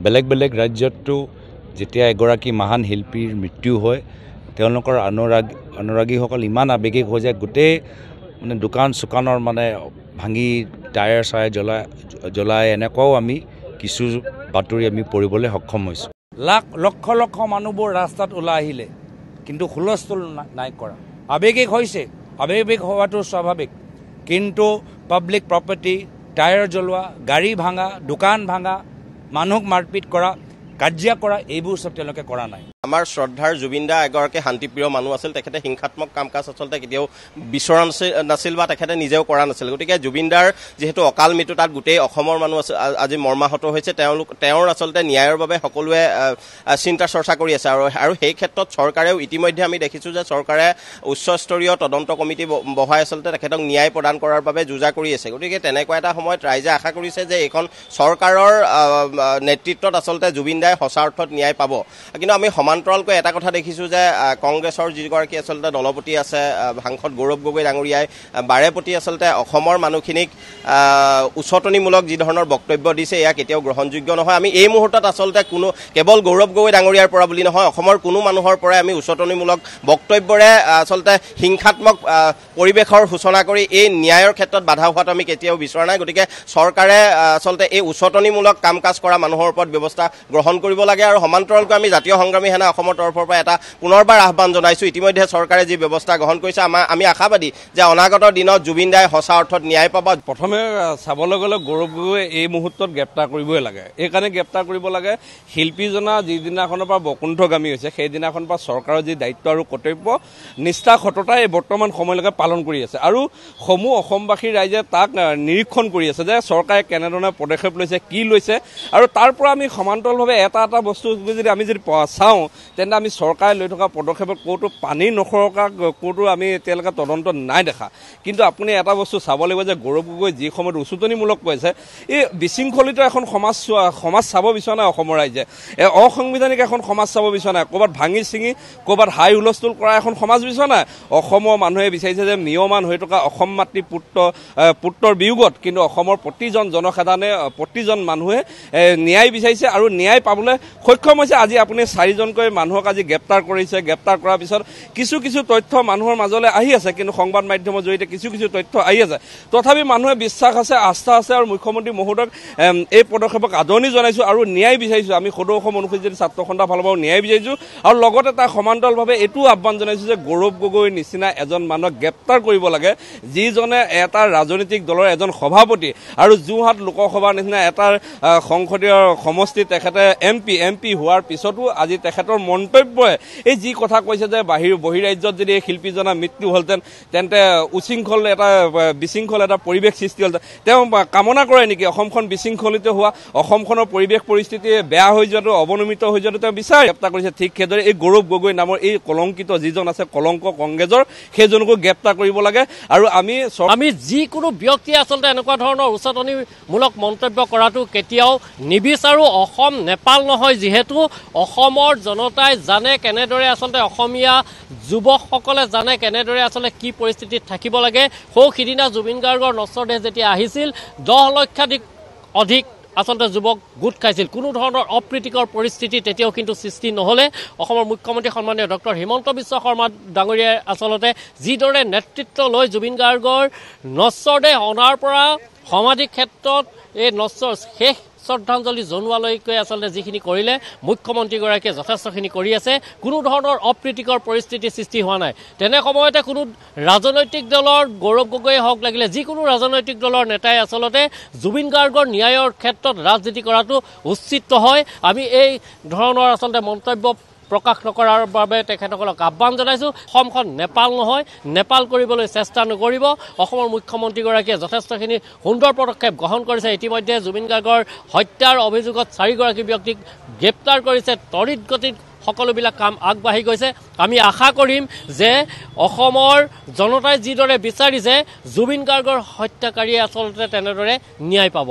বেলেগ বেলেগ ৰাজ্যতো যেতিয়া এগৰাকী মহান শিল্পীৰ মৃত্যু হয় তেওঁলোকৰ অনুৰাগীসকল ইমান আৱেগিক হৈ যায় গোটেই মানে দোকান চোকানৰ মানে ভাঙি টায়াৰ চায়াৰ জ্বলাই এনেকুৱাও আমি কিছু বাতৰি আমি পঢ়িবলৈ সক্ষম হৈছোঁ। লক্ষ লক্ষ মানুহবোৰ ৰাস্তাত ওলাই আহিলে কিন্তু হুলস্থুল নাই কৰা। আৱেগিক হৈছে, আৱেগিক হোৱাটো স্বাভাৱিক, কিন্তু পাব্লিক প্ৰপাৰ্টি টায়াৰ জ্বলোৱা, গাড়ী ভাঙা, দোকান ভাঙা, মানুহক মাৰপিট কৰা, কাজিয়া কৰা এইবোৰ সব তেওঁলোকে কৰা নাই। আমাৰ শ্ৰদ্ধাৰ জুবিন দা এগৰাকী শান্তিপ্ৰিয় মানুহ আছিল। তেখেতে হিংসাত্মক কাম কাজ আচলতে কেতিয়াও বিচৰা নাছিল বা তেখেতে নিজেও কৰা নাছিল। গতিকে জুবিন দাৰ যিহেতু অকাল মৃত্যু, তাত গোটেই অসমৰ মানুহ আজি মৰ্মাহত হৈছে। তেওঁৰ আচলতে ন্যায়ৰ বাবে সকলোৱে চিন্তা চৰ্চা কৰি আছে আৰু সেই ক্ষেত্ৰত চৰকাৰেও ইতিমধ্যে আমি দেখিছোঁ যে চৰকাৰে উচ্চস্তৰীয় তদন্ত কমিটি বহাই আচলতে তেখেতক ন্যায় প্ৰদান কৰাৰ বাবে যুঁজা কৰি আছে। গতিকে তেনেকুৱা এটা সময়ত ৰাইজে আশা কৰিছে যে এইখন চৰকাৰৰ নেতৃত্বত আচলতে জুবিন দাই সঁচা অৰ্থত ন্যায় পাব। কিন্তু আমি সমান্তৰালকৈ এটা কথা দেখিছোঁ যে কংগ্ৰেছৰ যিগৰাকী আচলতে দলপতি আছে সাংসদ গৌৰৱ গগৈ ডাঙৰীয়াই বাৰে প্ৰতি আচলতে অসমৰ মানুহখিনিক উচতনিমূলক যি ধৰণৰ বক্তব্য দিছে এয়া কেতিয়াও গ্ৰহণযোগ্য নহয়। আমি এই মুহূৰ্তত আচলতে কেৱল গৌৰৱ গগৈ ডাঙৰীয়াৰ পৰা বুলি নহয়, অসমৰ কোনো মানুহৰ পৰাই আমি উচতনিমূলক বক্তব্যৰে আচলতে হিংসাত্মক পৰিৱেশৰ সূচনা কৰি এই ন্যায়ৰ ক্ষেত্ৰত বাধা হোৱাটো আমি কেতিয়াও বিচৰা নাই। গতিকে চৰকাৰে আচলতে এই উচতনিমূলক কাম কাজ কৰা মানুহৰ ওপৰত ব্যৱস্থা গ্ৰহণ কৰিব লাগে। আৰু সমান্তৰালকৈ আমি জাতীয় সংগ্ৰামী সেনা অসমৰ তৰফৰ পৰা এটা পুনৰবাৰ আহ্বান জনাইছোঁ। ইতিমধ্যে চৰকাৰে যি ব্যৱস্থা গ্ৰহণ কৰিছে আমি আশাবাদী যে অনাগত দিনত জুবিন দাই সঁচা অৰ্থত ন্যায় পাব। প্ৰথমে চাবলৈ গ'লে গৌৰৱ গগৈ এই মুহূৰ্তত গ্ৰেপ্তাৰ কৰিবই লাগে। এইকাৰণে গ্ৰেপ্তাৰ কৰিব লাগে, শিল্পীজনা যিদিনাখনৰ পৰা বকুণ্ঠগামী হৈছে সেইদিনাখনৰ পৰা চৰকাৰৰ যি দায়িত্ব আৰু কৰ্তব্য নিষ্ঠা সততাই বৰ্তমান সময়লৈকে পালন কৰি আছে আৰু সমূহ অসমবাসী ৰাইজে তাক নিৰীক্ষণ কৰি আছে যে চৰকাৰে কেনেধৰণে পদক্ষেপ লৈছে, কি লৈছে। আৰু তাৰ পৰা আমি সমান্তৰালভাৱে এটা বস্তু যদি আমি চাওঁ তেন্তে আমি চৰকাৰে লৈ থকা পদক্ষেপত ক'তো পানী নসৰকা, ক'তো আমি এতিয়ালৈকে তদন্ত নাই দেখা। কিন্তু আপুনি এটা বস্তু চাব লাগিব যে গৌৰৱ গগৈ যি সময়ত উচতনিমূলক কৈছে, এই বিশৃংখলিত এখন সমাজ চাব বিচৰা নাই অসমৰ ৰাইজে, অসাংবিধানিক এখন সমাজ চাব বিচৰা নাই, ক'ৰবাত ভাঙি চিঙি ক'ৰবাত হাই হুলস্থুল কৰা এখন সমাজ বিচৰা নাই। অসমৰ মানুহে বিচাৰিছে যে মিয়মান হৈ থকা অসম মাতৃ পুত্ৰৰ বিয়োগত কিন্তু অসমৰ প্ৰতিজন জনসাধাৰণে প্ৰতিজন মানুহে ন্যায় বিচাৰিছে আৰু ন্যায় পাবলৈ সক্ষম হৈছে। আজি আপুনি 4জনকৈ মানুহক আজি গ্ৰেপ্তাৰ কৰিছে। গ্ৰেপ্তাৰ কৰাৰ পিছত কিছু কিছু তথ্য মানুহৰ মাজলৈ আহি আছে, কিন্তু সংবাদ মাধ্যমৰ জৰিয়তে কিছু কিছু তথ্য আহি আছে। তথাপি মানুহে বিশ্বাস আছে, আস্থা আছে আৰু মুখ্যমন্ত্ৰী মহোদয়ক এই পদক্ষেপক আদৰণি জনাইছোঁ আৰু ন্যায় বিচাৰিছোঁ। আমি সদৌ অসম অনুসূচিত ছাত্ৰ সন্থা ফালৰ পৰাও ন্যায় বিচাৰিছোঁ আৰু লগতে তাৰ সমান্তৰালভাৱে এইটো আহ্বান জনাইছোঁ যে গৌৰৱ গগৈৰ নিচিনা এজন মানুহক গ্ৰেপ্তাৰ কৰিব লাগে যিজনে এটা ৰাজনৈতিক দলৰ এজন সভাপতি আৰু যোৰহাট লোকসভাৰ নিচিনা এটা সংসদীয় সমষ্টিত তেখেতে এমপি হোৱাৰ পিছতো আজি তেখেতৰ মন্তব্যই এই যি কথা কৈছে যে বহিৰাজ্যত যদি এই শিল্পীজনা মৃত্যু হ'লহেঁতেন তেন্তে বিশৃংখল এটা পৰিৱেশ সৃষ্টি হ'লহেঁতেন। তেওঁ কামনা কৰে নেকি অসমখন বিশৃংখলিত হোৱা, অসমখনৰ পৰিৱেশ পৰিস্থিতি বেয়া হৈ যোৱাটো, অৱনমিত হৈ যোৱাটো তেওঁ বিচাৰে গ্ৰেপ্তাৰ কৰিছে। ঠিক সেইদৰে এই গৌৰৱ গগৈ নামৰ এই কলংকিত যিজন আছে কলংক কংগ্ৰেছৰ সেইজনকো গ্ৰেপ্তাৰ কৰিব লাগে। আৰু আমি যিকোনো ব্যক্তিয়ে আচলতে এনেকুৱা ধৰণৰ উচতনিমূলক মন্তব্য কৰাটো কেতিয়াও নিবিচাৰোঁ। অসম নেপাল নহয়, যিহেতু অসমৰ জনতাই জানে কেনেদৰে আচলতে অসমীয়া যুৱকসকলে জানে কেনেদৰে আচলতে কি পৰিস্থিতিত থাকিব লাগে। সিদিনা জুবিন গাৰ্গৰ নশ্বৰ দেহ যেতিয়া আহিছিল 10 লক্ষাধিক অধিক আচলতে যুৱক গোট খাইছিল। কোনো ধৰণৰ অপ্ৰীতিকৰ পৰিস্থিতি তেতিয়াও কিন্তু সৃষ্টি নহ'লে। অসমৰ মুখ্যমন্ত্ৰী সন্মানীয় ডক্টৰ হিমন্ত বিশ্ব শৰ্মা ডাঙৰীয়াই আচলতে যিদৰে নেতৃত্ব লৈ জুবিন গাৰ্গৰ নশ্বৰ দেহ অনাৰ পৰা সমাধি ক্ষেত্ৰত এই নশ্বৰ শেষ শ্ৰদ্ধাঞ্জলি জনোৱালৈকে আচলতে যিখিনি কৰিলে মুখ্যমন্ত্ৰীগৰাকীয়ে যথেষ্টখিনি কৰি আছে। কোনো ধৰণৰ অপ্ৰীতিকৰ পৰিস্থিতি সৃষ্টি হোৱা নাই। তেনে সময়তে কোনো ৰাজনৈতিক দলৰ গৌৰৱ গগৈয়ে হওক লাগিলে যিকোনো ৰাজনৈতিক দলৰ নেতাই আচলতে জুবিন গাৰ্গৰ ন্যায়ৰ ক্ষেত্ৰত ৰাজনীতি কৰাটো উচিত নহয়। আমি এই ধৰণৰ আচলতে মন্তব্য প্ৰকাশ নকৰাৰ বাবে তেখেতসকলক আহ্বান জনাইছোঁ। অসমখন নেপাল নহয়, নেপাল কৰিবলৈ চেষ্টা নকৰিব। অসমৰ মুখ্যমন্ত্ৰীগৰাকীয়ে যথেষ্টখিনি সুন্দৰ পদক্ষেপ গ্ৰহণ কৰিছে। ইতিমধ্যে জুবিন গাৰ্গৰ হত্যাৰ অভিযোগত 4গৰাকী ব্যক্তিক গ্ৰেপ্তাৰ কৰিছে। তড়িৎ গতিত সকলোবিলাক কাম আগবাঢ়ি গৈছে। আমি আশা কৰিম যে অসমৰ জনতাই যিদৰে বিচাৰিছে জুবিন গাৰ্গৰ হত্যাকাৰীয়ে আচলতে তেনেদৰে ন্যায় পাব।